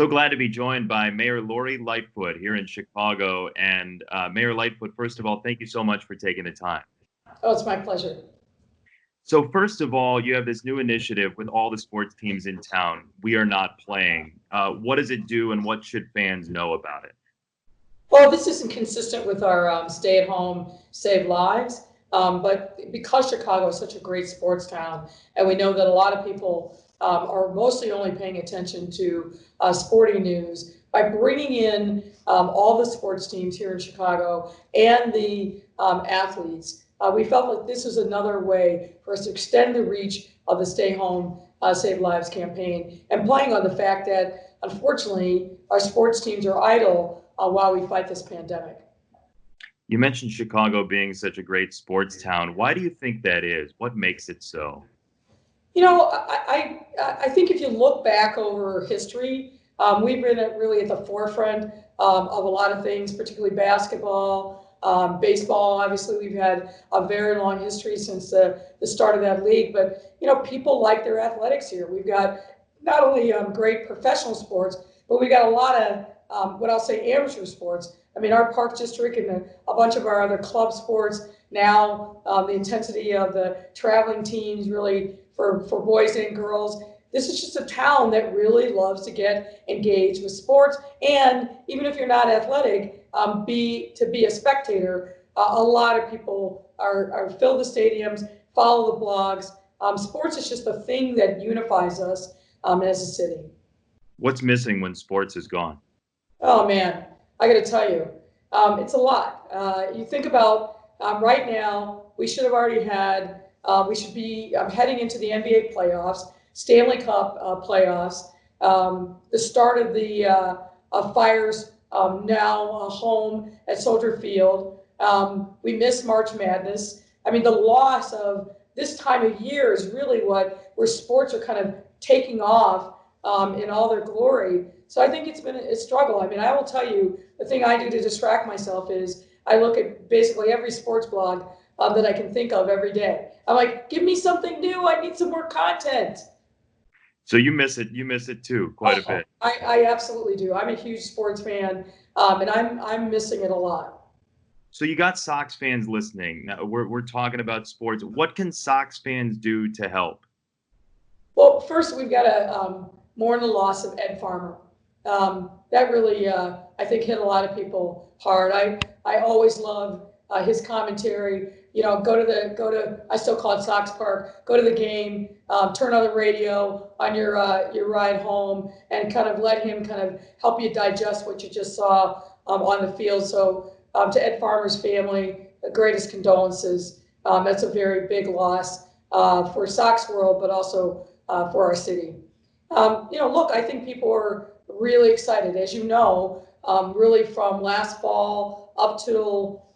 So glad to be joined by Mayor Lori Lightfoot here in Chicago. And Mayor Lightfoot, first of all, thank you so much for taking the time. Oh, it's my pleasure. So first of all, you have this new initiative with all the sports teams in town. We are not playing. What does it do, and what should fans know about it? Well, this isn't consistent with our stay at home, save lives. But because Chicago is such a great sports town, and we know that a lot of people are mostly only paying attention to sporting news, by bringing in all the sports teams here in Chicago and the athletes, we felt like this was another way for us to extend the reach of the Stay Home, Save Lives campaign, and playing on the fact that, unfortunately, our sports teams are idle while we fight this pandemic. You mentioned Chicago being such a great sports town. Why do you think that is? What makes it so? You know, I think if you look back over history, we've been really at the forefront of a lot of things, particularly basketball, baseball. Obviously, we've had a very long history since the start of that league. But, you know, people like their athletics here. We've got not only great professional sports, but we've got a lot of what I'll say amateur sports. I mean, our park district and a bunch of our other club sports now, the intensity of the traveling teams really for boys and girls. This is just a town that really loves to get engaged with sports. And even if you're not athletic, to be a spectator, a lot of people are fill the stadiums, follow the blogs. Sports is just the thing that unifies us as a city. What's missing when sports is gone? Oh man, I got to tell you, it's a lot. You think about right now, we should have already had, we should be heading into the NBA playoffs, Stanley Cup playoffs, the start of the Fires now home at Soldier Field. We miss March Madness. I mean, the loss of this time of year is really where sports are kind of taking off in all their glory. So I think it's been a struggle. I mean, I will tell you, the thing I do to distract myself is I look at basically every sports blog that I can think of every day. I'm like, give me something new. I need some more content. So you miss it. You miss it too, quite a bit. I absolutely do. I'm a huge sports fan, and I'm missing it a lot. So you got Sox fans listening. Now we're talking about sports. What can Sox fans do to help? Well, first we've got to mourn the loss of Ed Farmer. That really, I think, hit a lot of people hard. I always loved his commentary. You know, go to I still call it Sox Park. Go to the game, turn on the radio on your ride home, and kind of let him kind of help you digest what you just saw on the field. So to Ed Farmer's family, the greatest condolences. That's a very big loss for Sox world, but also for our city. You know, look, I think people are really excited, as you know, really from last fall up till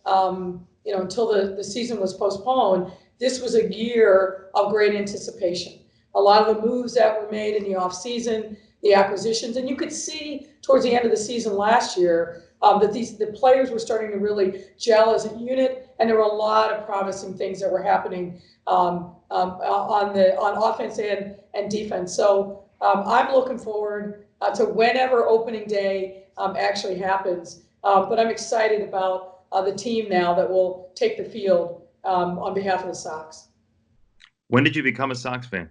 you know, until the season was postponed. This was a year of great anticipation. A lot of the moves that were made in the offseason, the acquisitions, and you could see towards the end of the season last year that the players were starting to really gel as a unit, and there were a lot of promising things that were happening on offense and defense. So I'm looking forward to whenever opening day actually happens. But I'm excited about the team now that will take the field on behalf of the Sox. When did you become a Sox fan?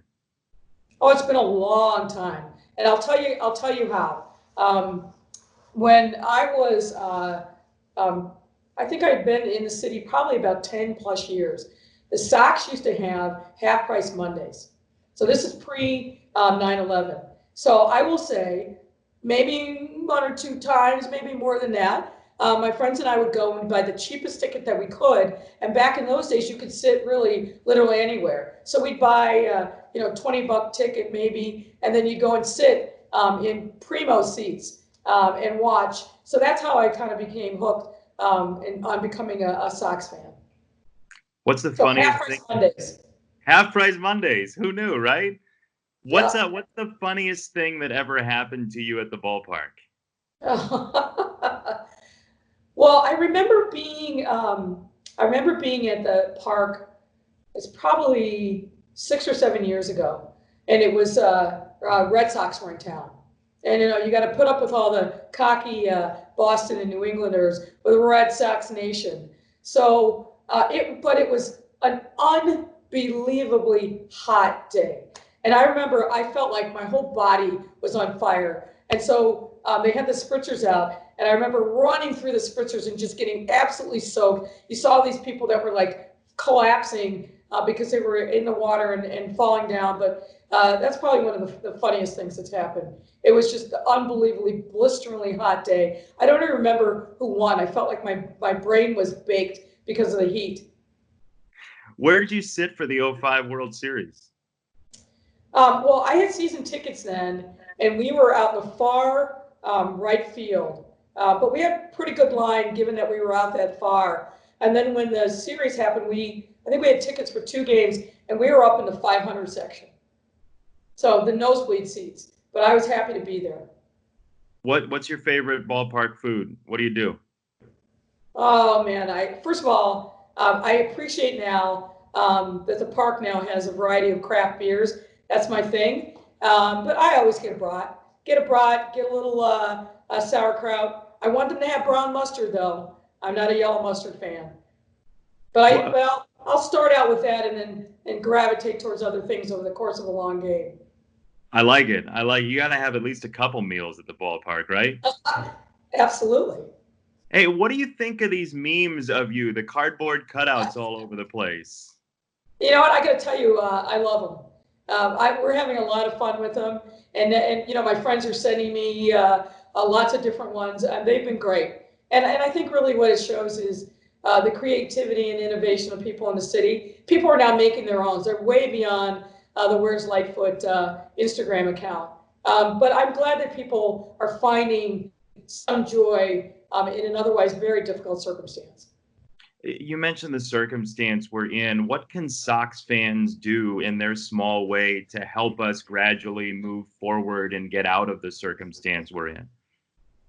Oh, it's been a long time, and I'll tell you how. When I was, I think I'd been in the city probably about 10 plus years. The Sox used to have half price Mondays. So this is pre 9/11. So I will say maybe one or two times, maybe more than that. My friends and I would go and buy the cheapest ticket that we could. And back in those days, you could sit really literally anywhere. So we'd buy, you know, $20 ticket maybe, and then you go and sit in primo seats and watch. So that's how I kind of became hooked on becoming a Sox fan. What's the funniest thing? Mondays. Half price Mondays. Who knew, right? What's Yeah. What's the funniest thing that ever happened to you at the ballpark? Well, I remember being at the park. It's probably 6 or 7 years ago, and it was Red Sox were in town, And, you got to put up with all the cocky Boston and New Englanders with the Red Sox Nation. So, but it was an unbelievably hot day. And I remember I felt like my whole body was on fire. And so they had the spritzers out. And I remember running through the spritzers and just getting absolutely soaked. You saw these people that were like collapsing because they were in the water and falling down. But that's probably one of the funniest things that's happened. It was just an unbelievably blisteringly hot day. I don't even remember who won. I felt like my brain was baked because of the heat. Where did you sit for the 05 World Series? Well, I had season tickets then, and we were out in the far right field. But we had a pretty good line given that we were out that far. And then when the series happened, I think we had tickets for 2 games, and we were up in the 500 section. So the nosebleed seats. But I was happy to be there. What's your favorite ballpark food? What do you do? Oh, man. First of all, I appreciate now that the park now has a variety of craft beers. That's my thing. But I always get a brat. Get a little sauerkraut. I want them to have brown mustard, though. I'm not a yellow mustard fan. But I'll start out with that and then gravitate towards other things over the course of a long game. I like it. You got to have at least a couple meals at the ballpark, right? Absolutely. Hey, what do you think of these memes of you, the cardboard cutouts all over the place? You know what? I got to tell you, I love them. We're having a lot of fun with them. And my friends are sending me lots of different ones. They've been great. And I think really what it shows is the creativity and innovation of people in the city. People are now making their own. They're way beyond the Where's Lightfoot Instagram account. But I'm glad that people are finding some joy in an otherwise very difficult circumstance. You mentioned the circumstance we're in. What can Sox fans do in their small way to help us gradually move forward and get out of the circumstance we're in?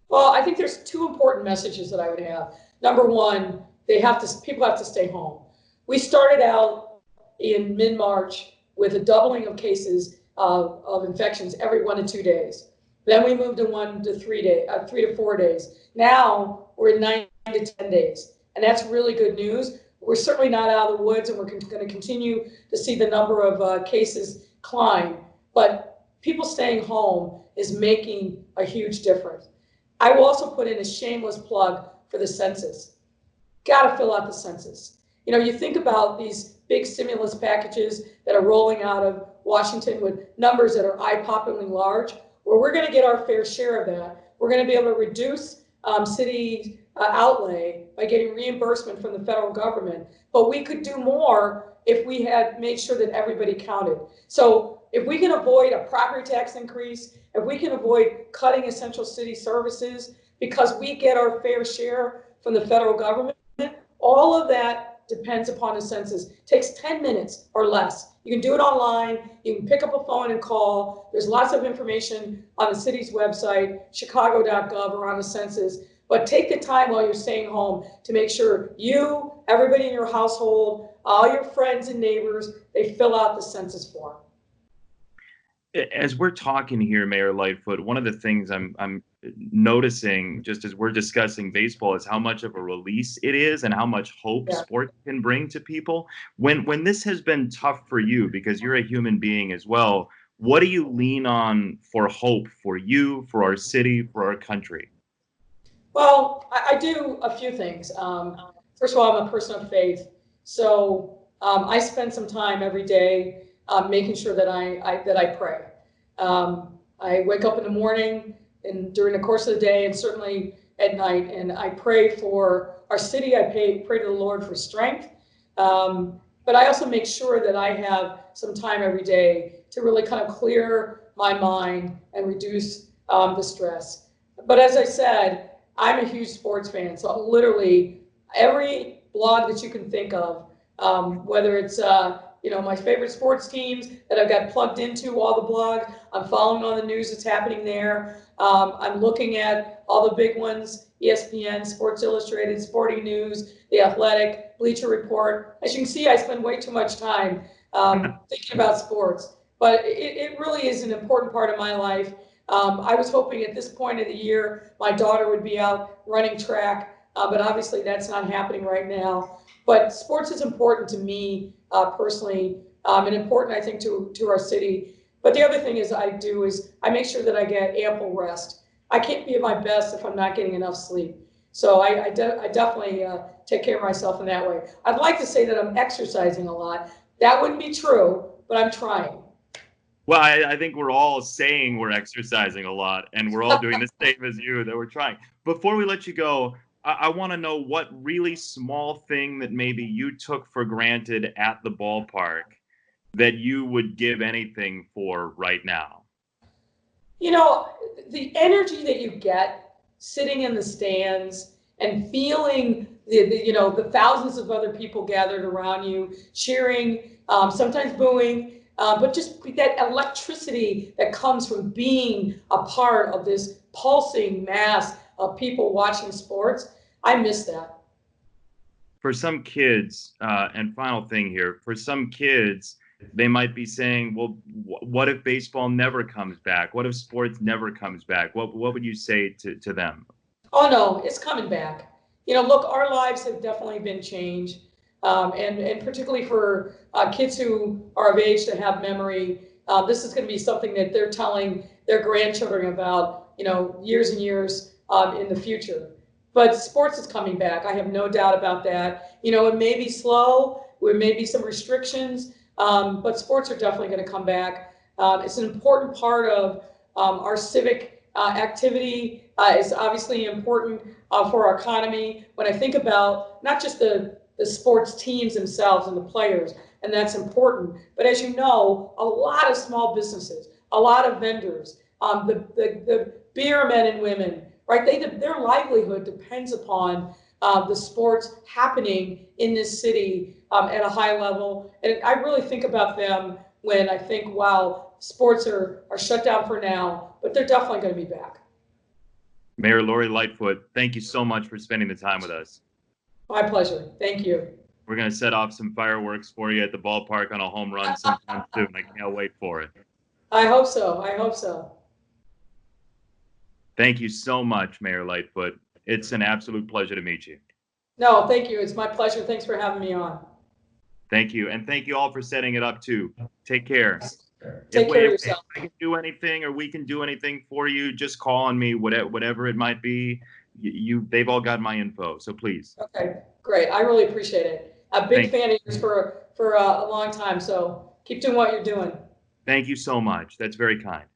Well, I think there's 2 important messages that I would have. Number one, people have to stay home. We started out in mid-March with a doubling of cases of infections every 1 to 2 days. Then we moved to 1 to 3 days, 3 to 4 days. Now we're in 9 to 10 days. And that's really good news. We're certainly not out of the woods, and we're going to continue to see the number of cases climb. But people staying home is making a huge difference. I will also put in a shameless plug for the census. Got to fill out the census. You think about these big stimulus packages that are rolling out of Washington with numbers that are eye-poppingly large. Well, we're going to get our fair share of that. We're going to be able to reduce city outlay by getting reimbursement from the federal government. But we could do more if we had made sure that everybody counted. So if we can avoid a property tax increase, if we can avoid cutting essential city services because we get our fair share from the federal government, all of that depends upon the census. It takes 10 minutes or less. You can do it online. You can pick up a phone and call. There's lots of information on the city's website, chicago.gov, or on the census. But take the time while you're staying home to make sure you, everybody in your household, all your friends and neighbors, they fill out the census form. As we're talking here, Mayor Lightfoot, one of the things I'm noticing just as we're discussing baseball is how much of a release it is and how much hope sports can bring to people. When this has been tough for you, because you're a human being as well, what do you lean on for hope for you, for our city, for our country? Well, I do a few things. First of all, I'm a person of faith. So I spend some time every day making sure that I pray. I wake up in the morning and during the course of the day and certainly at night, and I pray for our city. I pray to the Lord for strength. But I also make sure that I have some time every day to really kind of clear my mind and reduce the stress. But as I said, I'm a huge sports fan. So literally every blog that you can think of, whether it's my favorite sports teams that I've got plugged into, all the blogs, I'm following all the news that's happening there. I'm looking at all the big ones, ESPN, Sports Illustrated, Sporting News, The Athletic, Bleacher Report. As you can see, I spend way too much time thinking about sports, but it really is an important part of my life. I was hoping at this point of the year, my daughter would be out running track, but obviously that's not happening right now. But sports is important to me personally, and important, I think, to our city. But the other thing is I make sure that I get ample rest. I can't be at my best if I'm not getting enough sleep. So I definitely take care of myself in that way. I'd like to say that I'm exercising a lot. That wouldn't be true, but I'm trying. Well, I think we're all saying we're exercising a lot, and we're all doing the same as you, that we're trying. Before we let you go, I want to know what really small thing that maybe you took for granted at the ballpark that you would give anything for right now. You know, the energy that you get sitting in the stands and feeling the thousands of other people gathered around you, cheering, sometimes booing, but just that electricity that comes from being a part of this pulsing mass of people watching sports. I miss that. For some kids, and final thing here, for some kids, they might be saying, well, what if baseball never comes back? What if sports never comes back? What would you say to them? Oh no, it's coming back. Look, our lives have definitely been changed, and particularly for kids who are of age to have memory. This is going to be something that they're telling their grandchildren about, years and years in the future. But sports is coming back. I have no doubt about that. It may be slow. There may be some restrictions, but sports are definitely going to come back. It's an important part of our civic activity. Is obviously important for our economy. When I think about not just the sports teams themselves and the players, and that's important, but as you know, a lot of small businesses, a lot of vendors, the beer men and women, right? Their livelihood depends upon the sports happening in this city at a high level. And I really think about them when I think, wow, sports are shut down for now, but they're definitely going to be back. Mayor Lori Lightfoot, thank you so much for spending the time with us. My pleasure. Thank you. We're going to set off some fireworks for you at the ballpark on a home run sometime soon. I can't wait for it. I hope so. I hope so. Thank you so much, Mayor Lightfoot. It's an absolute pleasure to meet you. No, thank you. It's my pleasure. Thanks for having me on. Thank you. And thank you all for setting it up, too. Take care. Take care of yourself. If I can do anything or we can do anything for you, just call on me, whatever it might be. They've all got my info, so please. Okay, great. I really appreciate it. A big fan of yours for a long time, so keep doing what you're doing. Thank you so much. That's very kind.